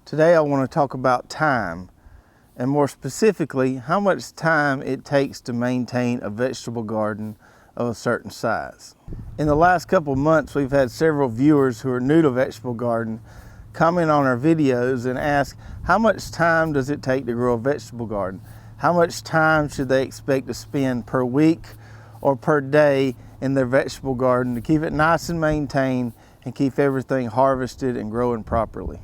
Today I want to talk about time, and more specifically, how much time it takes to maintain a vegetable garden of a certain size. In the last couple of months, we've had several viewers who are new to vegetable garden comment on our videos and ask, how much time does it take to grow a vegetable garden? How much time should they expect to spend per week or per day in their vegetable garden to keep it nice and maintained and keep everything harvested and growing properly?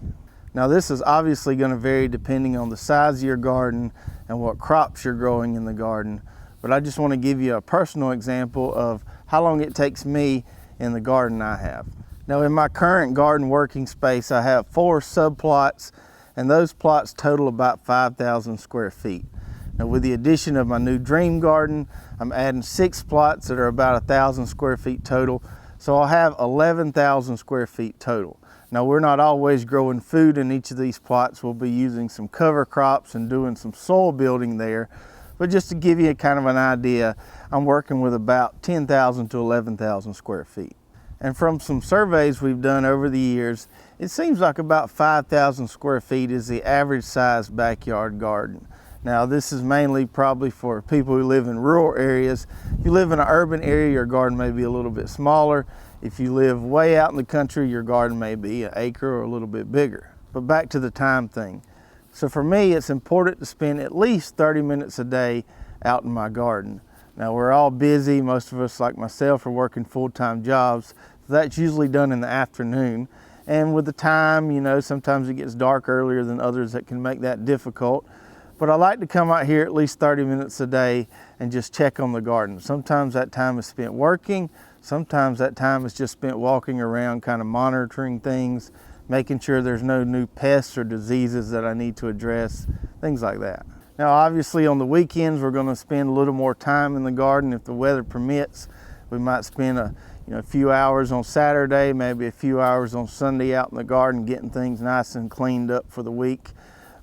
Now, this is obviously going to vary depending on the size of your garden and what crops you're growing in the garden, but I just want to give you a personal example of how long it takes me in the garden I have. Now, in my current garden working space, I have 4 subplots, and those plots total about 5,000 square feet. Now, with the addition of my new dream garden, I'm adding 6 plots that are about 1,000 square feet total, so I'll have 11,000 square feet total. Now, we're not always growing food in each of these plots. We'll be using some cover crops and doing some soil building there. But just to give you kind of an idea, I'm working with about 10,000 to 11,000 square feet. And from some surveys we've done over the years, it seems like about 5,000 square feet is the average size backyard garden. Now, this is mainly probably for people who live in rural areas. If you live in an urban area, your garden may be a little bit smaller. If you live way out in the country, your garden may be an acre or a little bit bigger. But back to the time thing. So for me, it's important to spend at least 30 minutes a day out in my garden. Now, we're all busy. Most of us, like myself, are working full-time jobs. So that's usually done in the afternoon. And with the time, you know, sometimes it gets dark earlier than others that can make that difficult. But I like to come out here at least 30 minutes a day and just check on the garden. Sometimes that time is spent working. Sometimes that time is just spent walking around, kind of monitoring things, making sure there's no new pests or diseases that I need to address, things like that. Now, obviously on the weekends, we're going to spend a little more time in the garden if the weather permits. We might spend a few hours on Saturday, maybe a few hours on Sunday out in the garden, getting things nice and cleaned up for the week.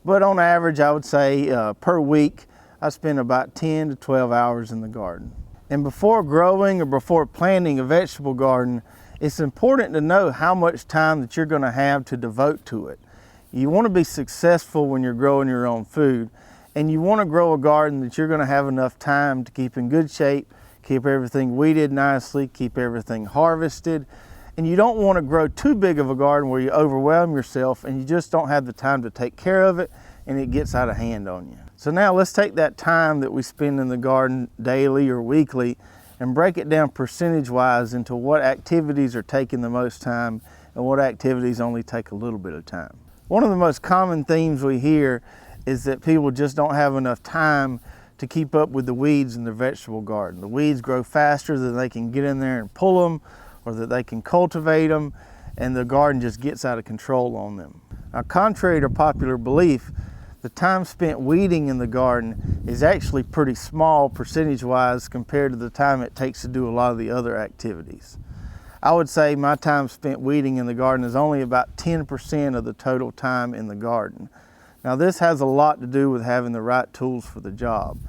But on average, I would say per week, I spend about 10 to 12 hours in the garden. And before growing or before planting a vegetable garden, it's important to know how much time that you're going to have to devote to it. You want to be successful when you're growing your own food, and you want to grow a garden that you're going to have enough time to keep in good shape, keep everything weeded nicely, keep everything harvested. And you don't want to grow too big of a garden where you overwhelm yourself and you just don't have the time to take care of it and it gets out of hand on you. So now let's take that time that we spend in the garden daily or weekly and break it down percentage-wise into what activities are taking the most time and what activities only take a little bit of time. One of the most common themes we hear is that people just don't have enough time to keep up with the weeds in their vegetable garden. The weeds grow faster than they can get in there and pull them, or that they can cultivate them, and the garden just gets out of control on them. Now, contrary to popular belief, the time spent weeding in the garden is actually pretty small percentage-wise compared to the time it takes to do a lot of the other activities. I would say my time spent weeding in the garden is only about 10% of the total time in the garden. Now, this has a lot to do with having the right tools for the job.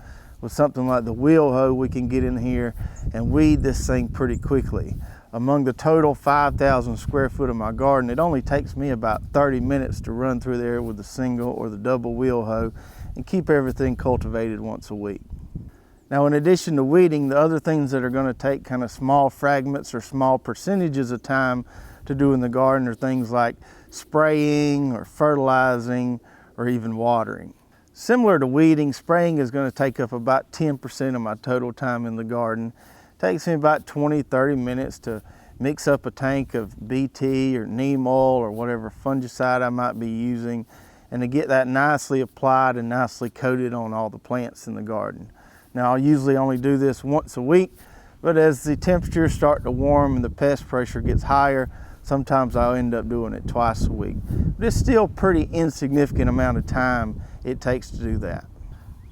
With something like the wheel hoe, we can get in here and weed this thing pretty quickly. Among the total 5,000 square foot of my garden, it only takes me about 30 minutes to run through there with the single or the double wheel hoe and keep everything cultivated once a week. Now, in addition to weeding, the other things that are going to take kind of small fragments or small percentages of time to do in the garden are things like spraying or fertilizing or even watering. Similar to weeding, spraying is going to take up about 10% of my total time in the garden. Takes me about 20-30 minutes to mix up a tank of BT or neem oil or whatever fungicide I might be using, and to get that nicely applied and nicely coated on all the plants in the garden. Now, I'll usually only do this once a week, but as the temperatures start to warm and the pest pressure gets higher, sometimes I'll end up doing it twice a week. But it's still a pretty insignificant amount of time it takes to do that.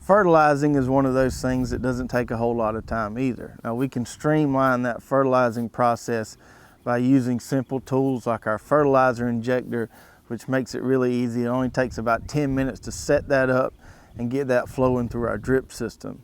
Fertilizing is one of those things that doesn't take a whole lot of time either. Now, we can streamline that fertilizing process by using simple tools like our fertilizer injector, which makes it really easy. It only takes about 10 minutes to set that up and get that flowing through our drip system.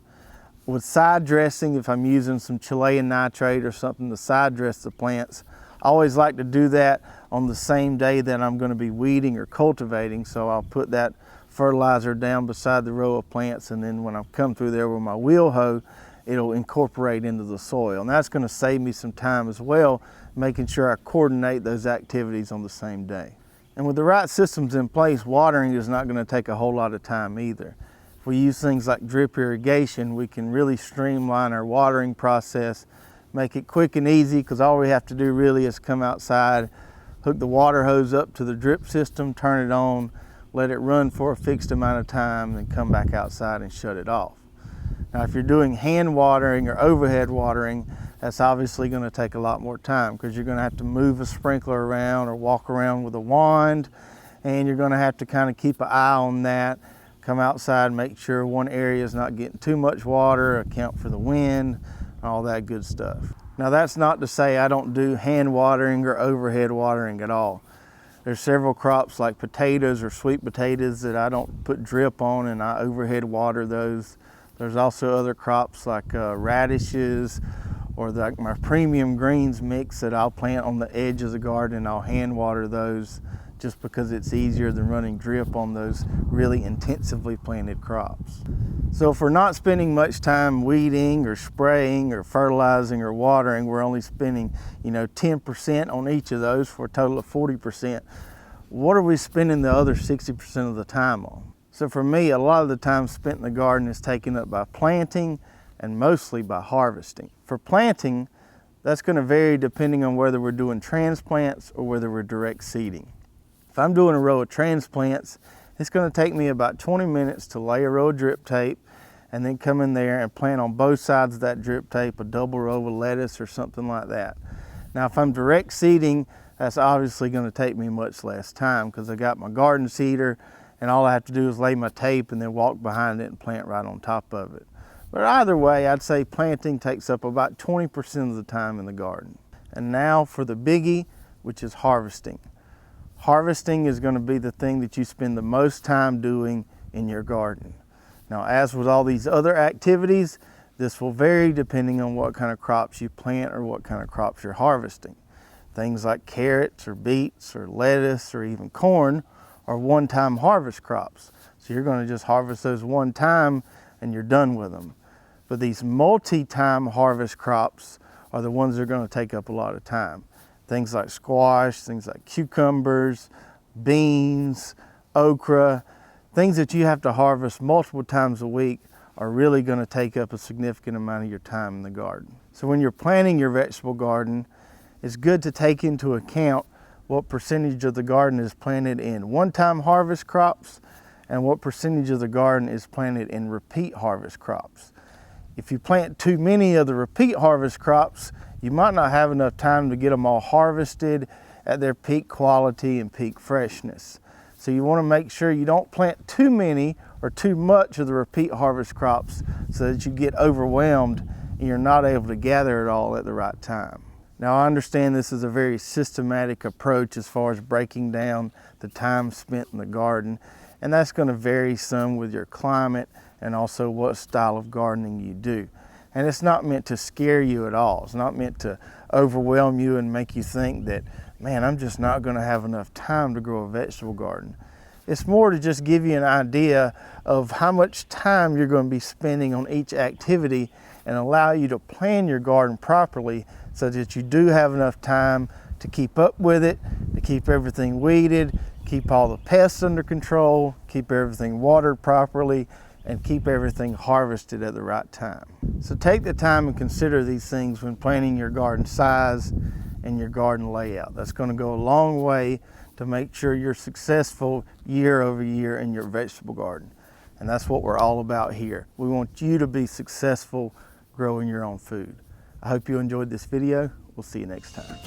With side dressing, if I'm using some Chilean nitrate or something to side dress the plants, I always like to do that on the same day that I'm going to be weeding or cultivating, so I'll put that fertilizer down beside the row of plants, and then when I come through there with my wheel hoe, it'll incorporate into the soil. And that's going to save me some time as well, making sure I coordinate those activities on the same day. And with the right systems in place, watering is not going to take a whole lot of time either. If we use things like drip irrigation, we can really streamline our watering process, make it quick and easy, because all we have to do really is come outside, hook the water hose up to the drip system, turn it on, let it run for a fixed amount of time, then come back outside and shut it off. Now, if you're doing hand watering or overhead watering, that's obviously going to take a lot more time, because you're going to have to move a sprinkler around or walk around with a wand, and you're going to have to kind of keep an eye on that, come outside, make sure one area is not getting too much water, account for the wind, all that good stuff. Now, that's not to say I don't do hand watering or overhead watering at all. There's several crops like potatoes or sweet potatoes that I don't put drip on, and I overhead water those. There's also other crops like radishes, or like my premium greens mix that I'll plant on the edge of the garden, and I'll hand water those just because it's easier than running drip on those really intensively planted crops. So if we're not spending much time weeding or spraying or fertilizing or watering, we're only spending 10% on each of those for a total of 40%. What are we spending the other 60% of the time on? So for me, a lot of the time spent in the garden is taken up by planting and mostly by harvesting. For planting, that's going to vary depending on whether we're doing transplants or whether we're direct seeding. If I'm doing a row of transplants, it's going to take me about 20 minutes to lay a row of drip tape and then come in there and plant on both sides of that drip tape a double row of lettuce or something like that. Now, if I'm direct seeding, that's obviously going to take me much less time, because I got my garden seeder and all I have to do is lay my tape and then walk behind it and plant right on top of it. But either way, I'd say planting takes up about 20% of the time in the garden. And now for the biggie, which is harvesting. Harvesting is going to be the thing that you spend the most time doing in your garden. Now, as with all these other activities, this will vary depending on what kind of crops you plant or what kind of crops you're harvesting. Things like carrots or beets or lettuce or even corn are one-time harvest crops. So you're going to just harvest those one time and you're done with them. But these multi-time harvest crops are the ones that are going to take up a lot of time. Things like squash, things like cucumbers, beans, okra, things that you have to harvest multiple times a week are really going to take up a significant amount of your time in the garden. So when you're planting your vegetable garden, it's good to take into account what percentage of the garden is planted in one-time harvest crops and what percentage of the garden is planted in repeat harvest crops. If you plant too many of the repeat harvest crops, you might not have enough time to get them all harvested at their peak quality and peak freshness. So you want to make sure you don't plant too many or too much of the repeat harvest crops so that you get overwhelmed and you're not able to gather it all at the right time. Now, I understand this is a very systematic approach as far as breaking down the time spent in the garden, and that's going to vary some with your climate and also what style of gardening you do. And it's not meant to scare you at all. It's not meant to overwhelm you and make you think that, man, I'm just not going to have enough time to grow a vegetable garden. It's more to just give you an idea of how much time you're going to be spending on each activity and allow you to plan your garden properly so that you do have enough time to keep up with it, to keep everything weeded, keep all the pests under control, keep everything watered properly, and keep everything harvested at the right time. So take the time and consider these things when planning your garden size and your garden layout. That's going to go a long way to make sure you're successful year over year in your vegetable garden. And that's what we're all about here. We want you to be successful growing your own food. I hope you enjoyed this video. We'll see you next time.